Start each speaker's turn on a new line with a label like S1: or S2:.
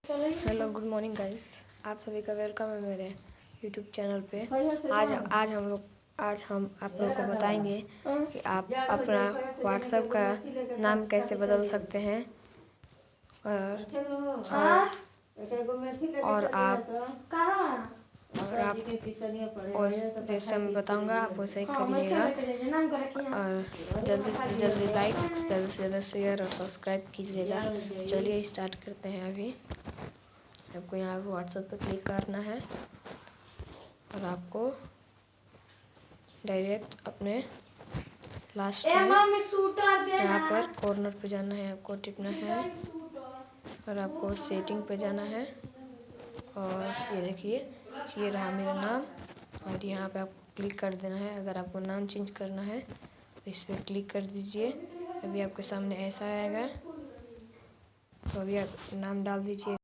S1: Hello good morning guys, आप सभी का वेलकम है मेरे यूट्यूब चैनल पे। आज हम आप लोगों को बताएंगे कि आप अपना व्हाट्सएप का नाम कैसे बदल सकते हैं और आप जैसे मैं बताऊंगा आप वैसे ही करिएगा और जल्दी से जल्दी लाइक, जल्दी से जल्दी शेयर और सब्सक्राइब कीजिएगा। चलिए स्टार्ट करते हैं। अभी आपको यहाँ व्हाट्सएप पे क्लिक करना है और आपको डायरेक्ट अपने लास्ट में यहाँ पर कॉर्नर पे जाना है, आपको टिपना है और आपको सेटिंग पे जाना है और ये देखिए ये रहा मेरा नाम और यहाँ पे आपको क्लिक कर देना है। अगर आपको नाम चेंज करना है तो इस पर क्लिक कर दीजिए। अभी आपके सामने ऐसा आएगा तो अभी आप नाम डाल दीजिए।